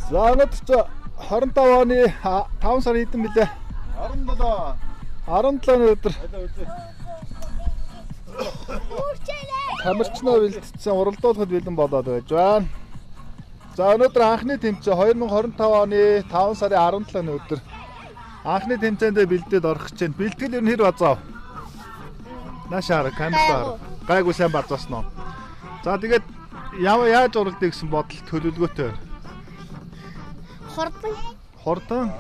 За өнөөдөр ч 25 оны 5 сарын хэдэн билээ? 17. 17 өнөөдөр. Тамирчнаа бэлтгэсэн уралдуулахад бэлэн болоод байж байна. За өнөөдөр анхны тэмцээн 2025 оны 5 сарын 17 өнөөдөр анхны тэмцээндээ бэлдээд орох гэж байна. Бэлтгэл ер нь хэр базаа? Нашаар камераар гайгүй сайн базаасноо. За тэгээд яаж уралдъя гэсэн бодол төлөвлөгөөтэй байна. Хордон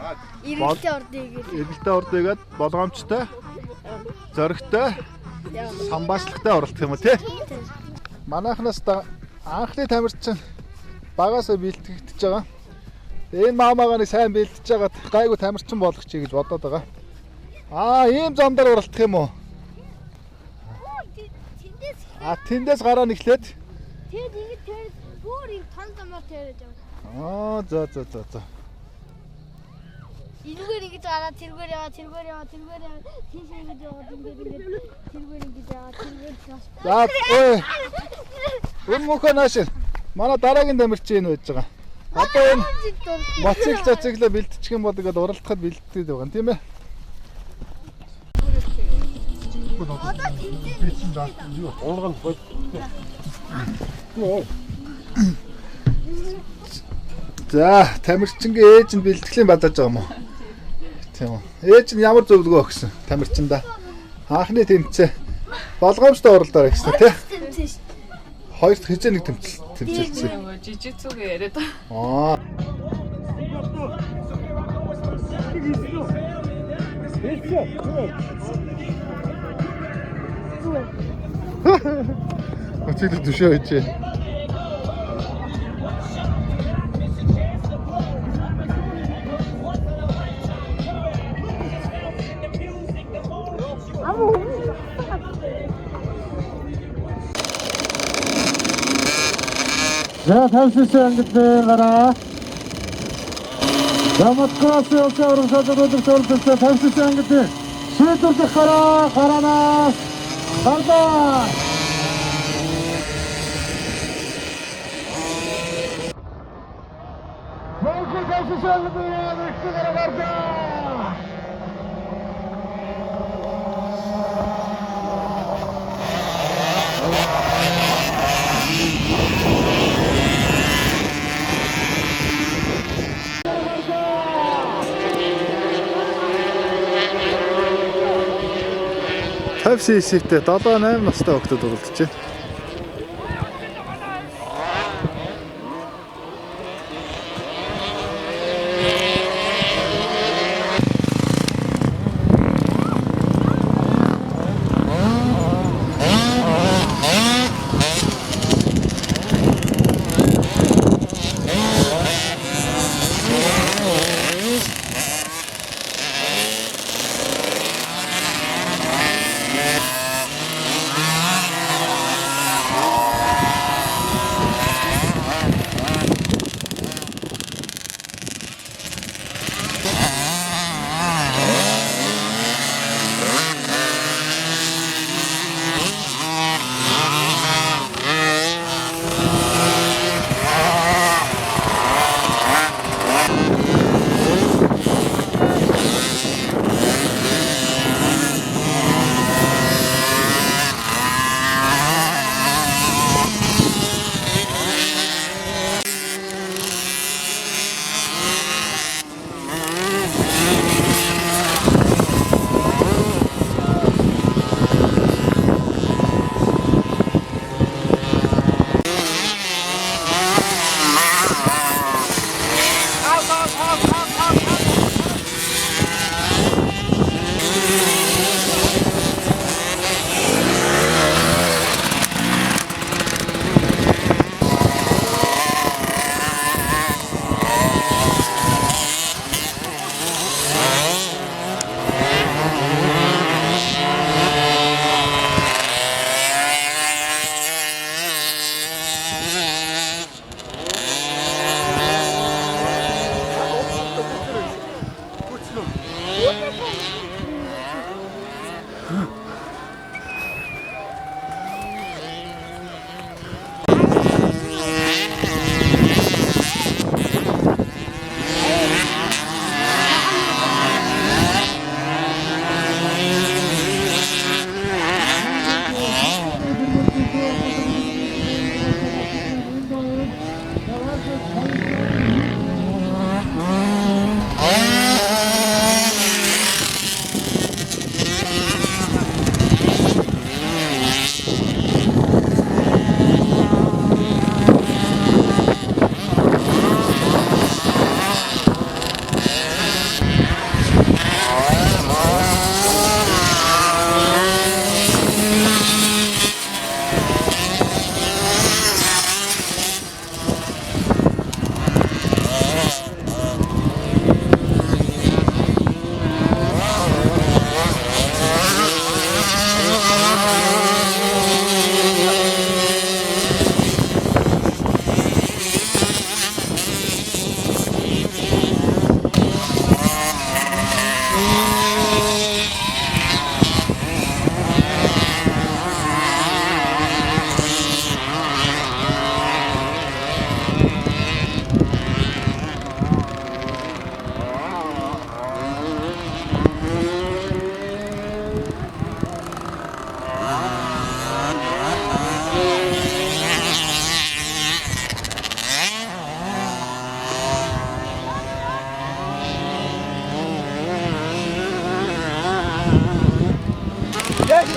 эргэлтээ ордыгээд болгоомжтой зоригтой самбаачлалтай оролдох юм уу тий? Манайхнаас анхны тамирчин багасаа бэлтгэгдэж байгаа. Энэ маамаагаа нэг сайн бэлтэж байгаа гайгүй тамирчин болгох чи гэж бодоод байгаа. Ийм замдаар уралдах юм уу? Тэндээс гараа нэглээд тэгээд ингэ тэр бүр их тон замаар тэрэж байгаа. За. Ирүүгээр ингэж гараа тэргээр яваа тийш ингэж яваа тэргээр ингэж яваа тэргээр За мөхөө нааш. Манай дараагийн тамирчин энэ байж байгаа. Одоо энэ мотоцикл цациглаа бэлтчих юм бол ингээд уралдахад бэлдээд байгаа юм тийм ээ. За тамирчингийн ээж нь бэлтгэлийн бадаж байгаа юм уу? Тийм үү. Ээж нь ямар зөвлөгөө өгсөн тамирчиндаа? Анхны тэмцээн болгоомжтой уралдаар гэсэн тий? Хоёр хизээ нэг тэмцэлсэн. Жижигцүүгээ яриад байгаа. Өчигдөр төшөө хийжээ. За тавьсан гэдэг гараа. Заматкаас явсан өдрөөр төлөвлөсөн тавьсан гэдэг. Шийдвэрлэх гараанаас гардаа. Мөнхөд тавьсан гэдэг гардаа. Тавьсан хэсэгтээ 7-8 настай хүүхдүүд уралдаж байна.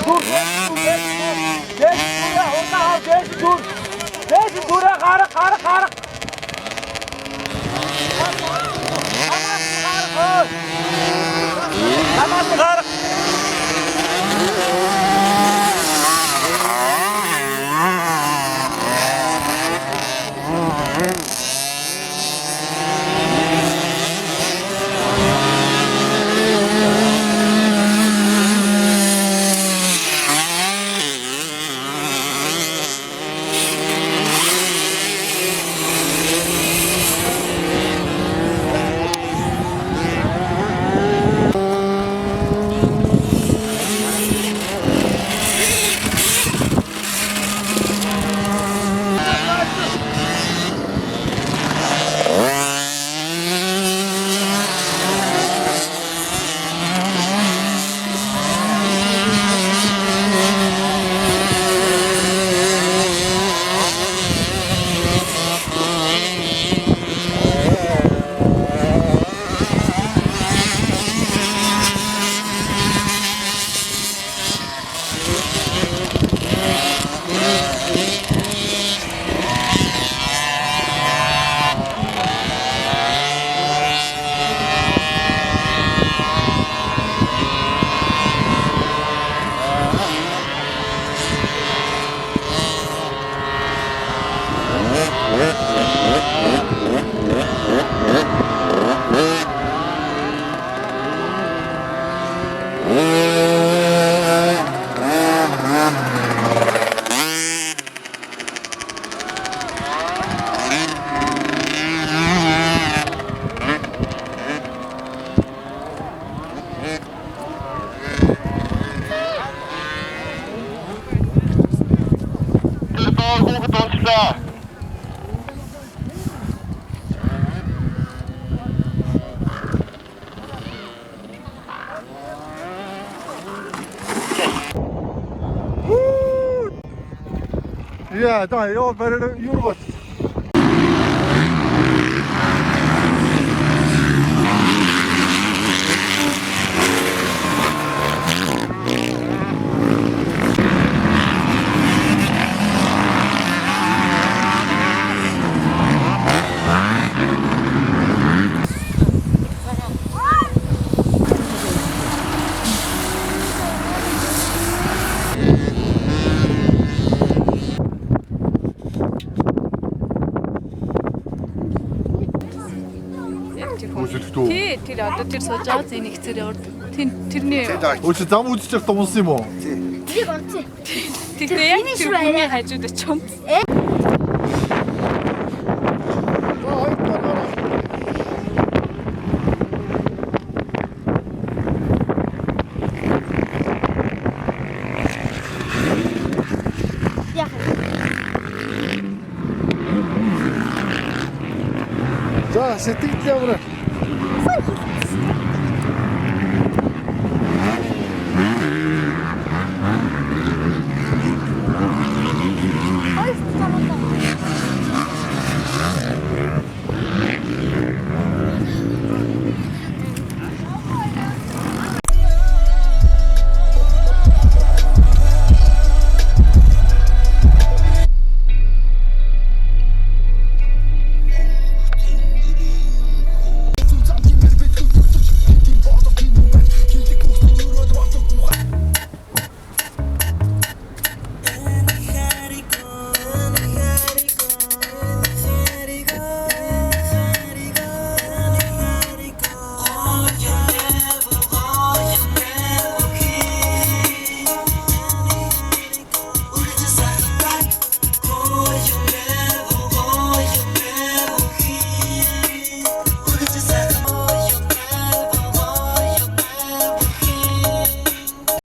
dur. Дээш түрээ удаа хав дээш түр. Дээш түрээ гарах. Хамаас гарах. Ja, dan joh, bij de Eurobot. Тий, тэр одоо тэр сууж байгаа зэн их зэрэг урд. Тэрний Өөч зам үзчих томсон юм уу? Тийг онцгой. тэгтээ яг тэр хүний хажууд очив. Яг. За сэтгэл ямар